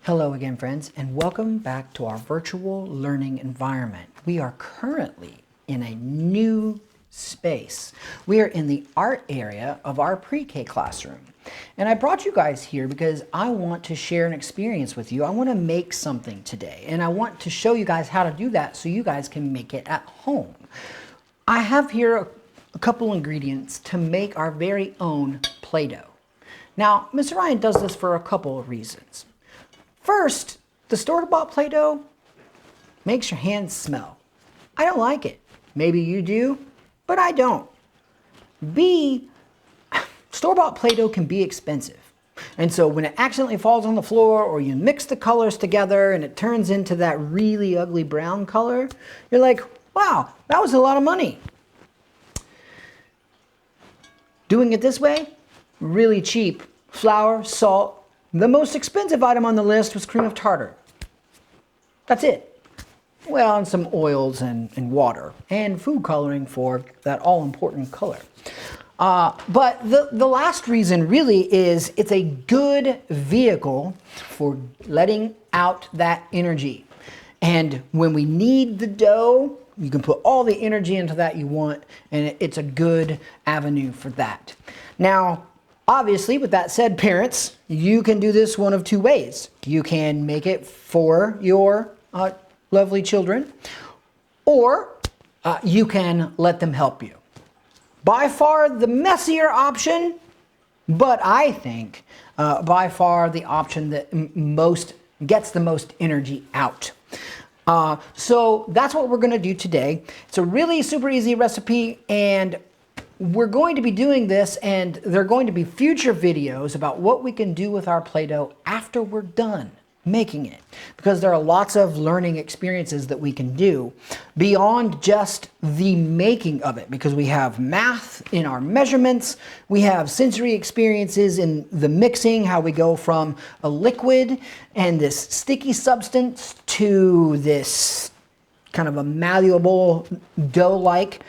Hello again, friends, and welcome back to our virtual learning environment. We are currently in a new space. We are in the art area of our pre-K classroom. And I brought you guys here because I want to share an experience with you. I want to make something today, and I want to show you guys how to do that so you guys can make it at home. I have here a couple ingredients to make our very own Play-Doh. Now, Mr. Ryan does this for a couple of reasons. First, the store-bought Play-Doh makes your hands smell. I don't like it. Maybe you do, but I don't. B, store-bought Play-Doh can be expensive. And so when it accidentally falls on the floor or you mix the colors together and it turns into that really ugly brown color, you're like, wow, that was a lot of money. Doing it this way, really cheap. Flour, salt. The most expensive item on the list was cream of tartar. That's it. Well, and some oils and water and food coloring for that all-important color. But the last reason really is it's a good vehicle for letting out that energy. And when we need the dough, you can put all the energy into that you want, and it's a good avenue for that. Now, obviously, with that said, parents, you can do this one of two ways. You can make it for your lovely children, or you can let them help you. By far the messier option, but I think by far the option that gets the most energy out. So that's what we're going to do today. It's a really super easy recipe, and we're going to be doing this, and there are going to be future videos about what we can do with our Play-Doh after we're done making it. Because there are lots of learning experiences that we can do beyond just the making of it. Because we have math in our measurements, we have sensory experiences in the mixing, how we go from a liquid and this sticky substance to this kind of a malleable dough-like.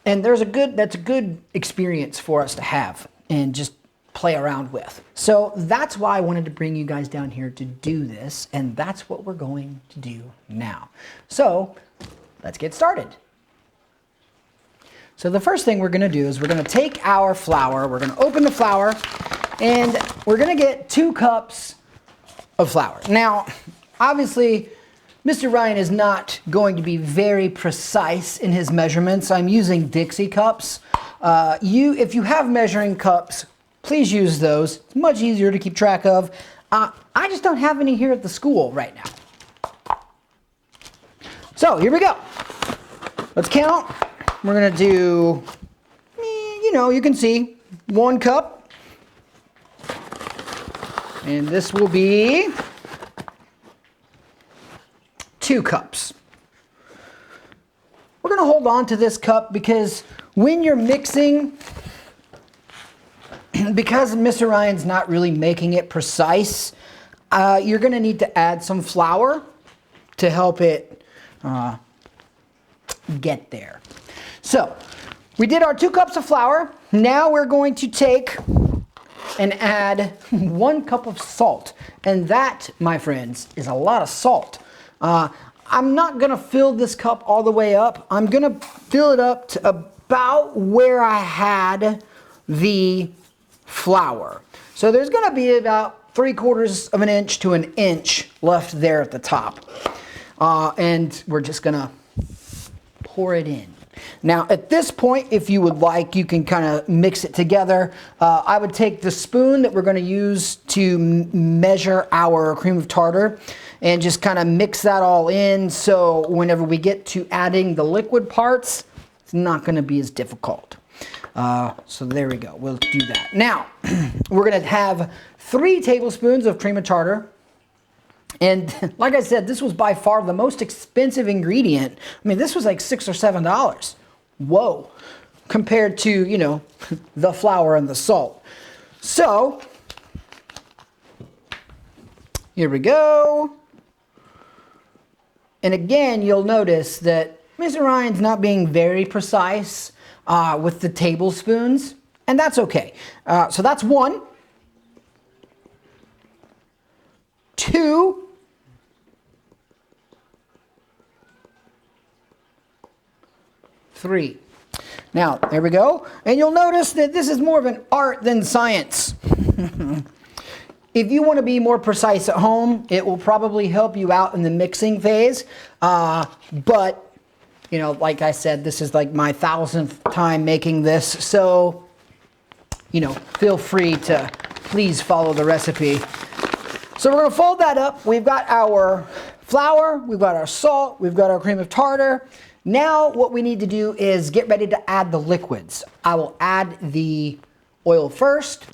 And that's a good experience for us to have and just play around with. So that's why I wanted to bring you guys down here to do this, and that's what we're going to do now. So let's get started. So the first thing we're going to do is we're going to take our flour, we're going to open the flour, and we're going to get 2 cups of flour. Now, obviously, Mr. Ryan is not going to be very precise in his measurements. I'm using Dixie cups. If you have measuring cups, please use those. It's much easier to keep track of. I just don't have any here at the school right now. So here we go. Let's count. We're going to do, you can see 1 cup. And this will be 2 cups. We're going to hold on to this cup because when you're mixing, because Mr. Ryan's not really making it precise, you're going to need to add some flour to help it get there. So we did our 2 cups of flour. Now we're going to take and add 1 cup of salt. And that, my friends, is a lot of salt. I'm not going to fill this cup all the way up. I'm going to fill it up to about where I had the flour. So there's going to be about 3/4 of an inch to an inch left there at the top. And we're just going to pour it in. Now at this point, if you would like, you can kind of mix it together. I would take the spoon that we're going to use to measure our cream of tartar and just kind of mix that all in, so whenever we get to adding the liquid parts, it's not going to be as difficult. So there we go. We'll do that. Now, we're going to have 3 tablespoons of cream of tartar. And like I said, this was by far the most expensive ingredient. I mean, this was like $6 or $7. Whoa. Compared to, the flour and the salt. So, here we go. And again, you'll notice that Mr. Ryan's not being very precise with the tablespoons, and that's okay. So that's 1. 2. Three. Now, there we go. And you'll notice that this is more of an art than science. If you want to be more precise at home, it will probably help you out in the mixing phase. But, you know, like I said, this is like my 1000th time making this. So, you know, feel free to please follow the recipe. So we're going to fold that up. We've got our flour, we've got our salt, we've got our cream of tartar. Now what we need to do is get ready to add the liquids. I will add the oil first,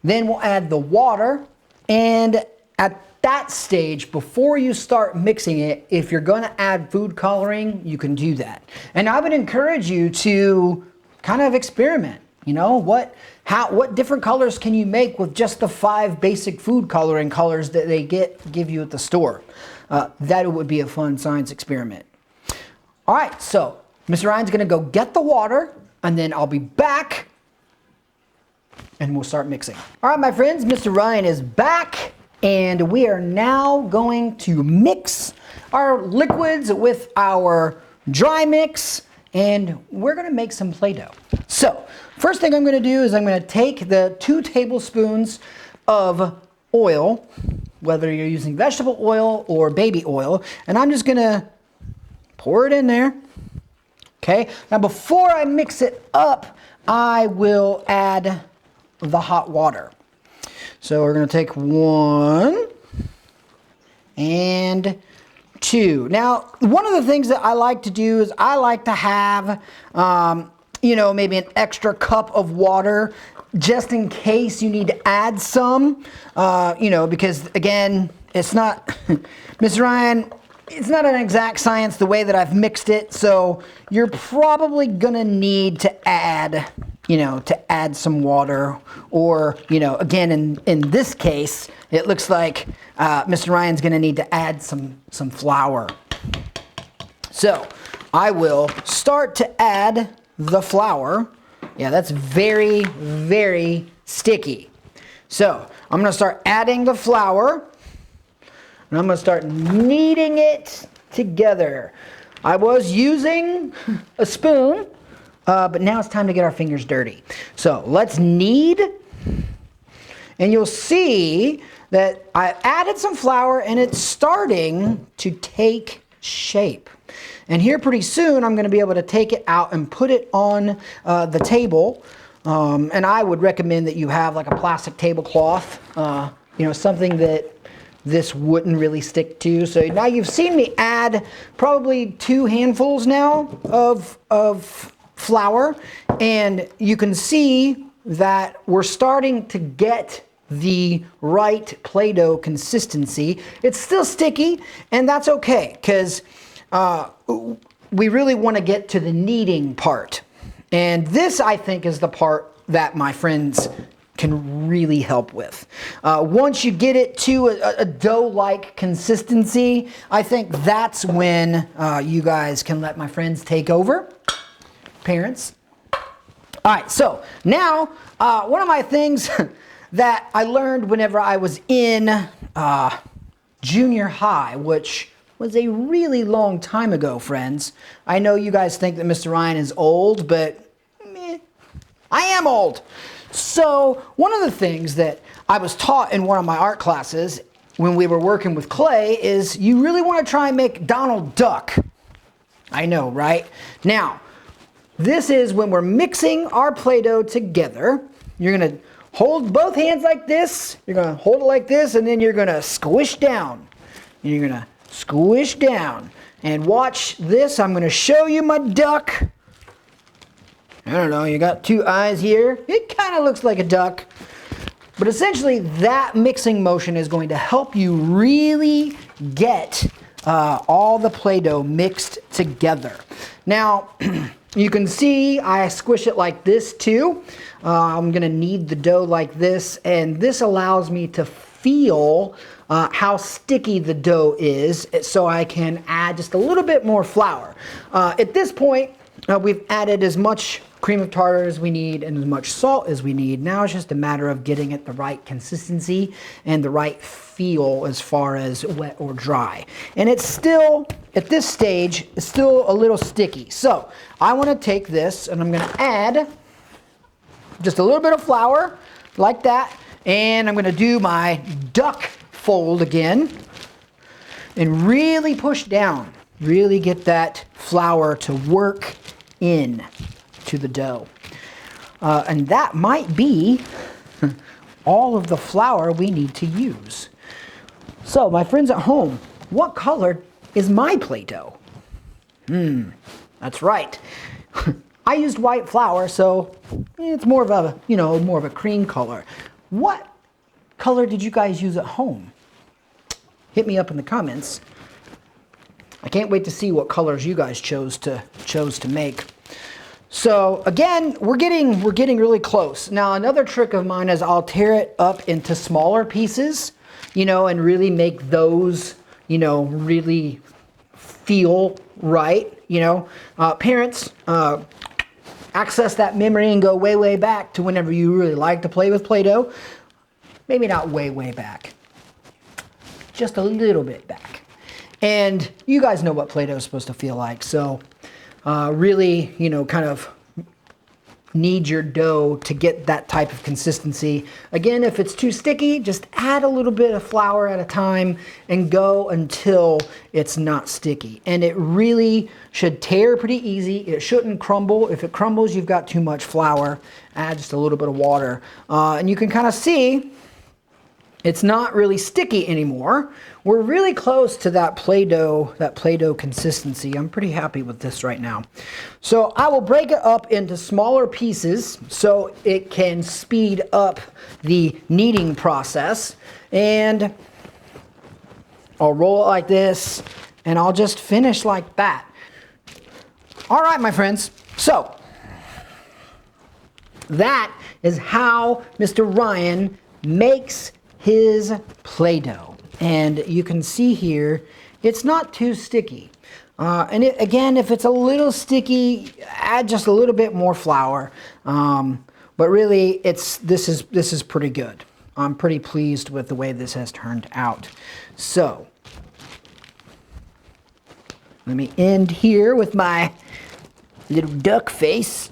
then we'll add the water, and at that stage, before you start mixing it, if you're going to add food coloring, you can do that. And I would encourage you to kind of experiment. You know, what different colors can you make with just the 5 basic food coloring colors that they give you at the store? That would be a fun science experiment. All right, so Mr. Ryan's going to go get the water, and then I'll be back, and we'll start mixing. All right, my friends, Mr. Ryan is back, and we are now going to mix our liquids with our dry mix, and we're going to make some Play-Doh. So, first thing I'm going to do is I'm going to take the 2 tablespoons of oil, whether you're using vegetable oil or baby oil, and I'm just going to pour it in there. Okay, now before I mix it up, I will add the hot water. So we're going to take 1 and 2. Now, one of the things that I like to do is I like to have, you know, maybe an extra cup of water just in case you need to add some, you know, because again, it's not, Mr. Ryan, it's not an exact science the way that I've mixed it, so you're probably gonna need to add, you know, some water, or, you know, again, in this case, it looks like Mr. Ryan's gonna need to add some flour. So I will start to add the flour. Yeah, that's very, very sticky. So I'm gonna start adding the flour, and I'm going to start kneading it together. I was using a spoon, but now it's time to get our fingers dirty. So let's knead, and you'll see that I added some flour and it's starting to take shape. And here pretty soon I'm going to be able to take it out and put it on the table. And I would recommend that you have like a plastic tablecloth, you know, something that this wouldn't really stick to. So now you've seen me add probably 2 handfuls now of flour, and you can see that we're starting to get the right Play-Doh consistency. It's still sticky, and that's okay, because we really want to get to the kneading part. And this, I think, is the part that my friends can really help with. Once you get it to a dough-like consistency, I think that's when you guys can let my friends take over. Parents. All right, so now one of my things that I learned whenever I was in junior high, which was a really long time ago, friends. I know you guys think that Mr. Ryan is old, but I am old. So one of the things that I was taught in one of my art classes when we were working with clay is you really want to try and make Donald Duck. I know, right? Now, this is when we're mixing our Play-Doh together. You're going to hold both hands like this. You're going to hold it like this, and then you're going to squish down. And you're going to squish down. And watch this. I'm going to show you my duck. I don't know, you got 2 eyes here. It kind of looks like a duck. But essentially, that mixing motion is going to help you really get all the Play-Doh mixed together. Now, you can see I squish it like this too. I'm going to knead the dough like this, and this allows me to feel how sticky the dough is, so I can add just a little bit more flour. At this point, We've added as much cream of tartar as we need and as much salt as we need. Now it's just a matter of getting it the right consistency and the right feel as far as wet or dry. And it's still, at this stage, it's still a little sticky. So I want to take this and I'm going to add just a little bit of flour like that. And I'm going to do my duck fold again and really push down. Really get that flour to work in to the dough. And that might be all of the flour we need to use. So my friends at home, what color is my Play-Doh? That's right. I used white flour, so it's more of a, more of a cream color. What color did you guys use at home? Hit me up in the comments. I can't wait to see what colors you guys chose to make. So again, we're getting really close. Now another trick of mine is I'll tear it up into smaller pieces, and really make those, really feel right. Parents, access that memory and go way, way back to whenever you really liked to play with Play-Doh. Maybe not way, way back. Just a little bit back. And you guys know what Play-Doh is supposed to feel like. So really, kind of need your dough to get that type of consistency. Again, if it's too sticky, just add a little bit of flour at a time and go until it's not sticky. And it really should tear pretty easy. It shouldn't crumble. If it crumbles, you've got too much flour. Add just a little bit of water. And you can kind of see it's not really sticky anymore. We're really close to that Play-Doh consistency. I'm pretty happy with this right now. So I will break it up into smaller pieces so it can speed up the kneading process. And I'll roll it like this, and I'll just finish like that. All right, my friends. So that is how Mr. Ryan makes his Play-Doh. And you can see here, it's not too sticky. And again, if it's a little sticky, add just a little bit more flour. But really, this is pretty good. I'm pretty pleased with the way this has turned out. So let me end here with my little duck face.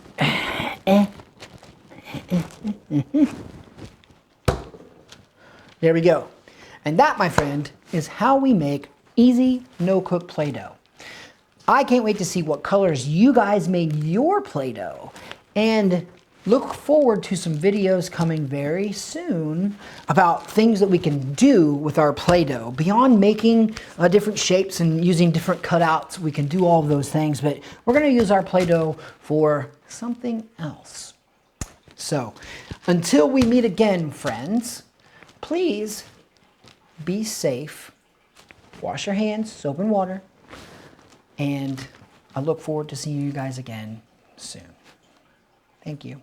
There we go. And that, my friend, is how we make easy, no-cook Play-Doh. I can't wait to see what colors you guys made your Play-Doh. And look forward to some videos coming very soon about things that we can do with our Play-Doh. Beyond making different shapes and using different cutouts, we can do all of those things. But we're going to use our Play-Doh for something else. So, until we meet again, friends, please be safe, wash your hands, soap and water, and I look forward to seeing you guys again soon. Thank you.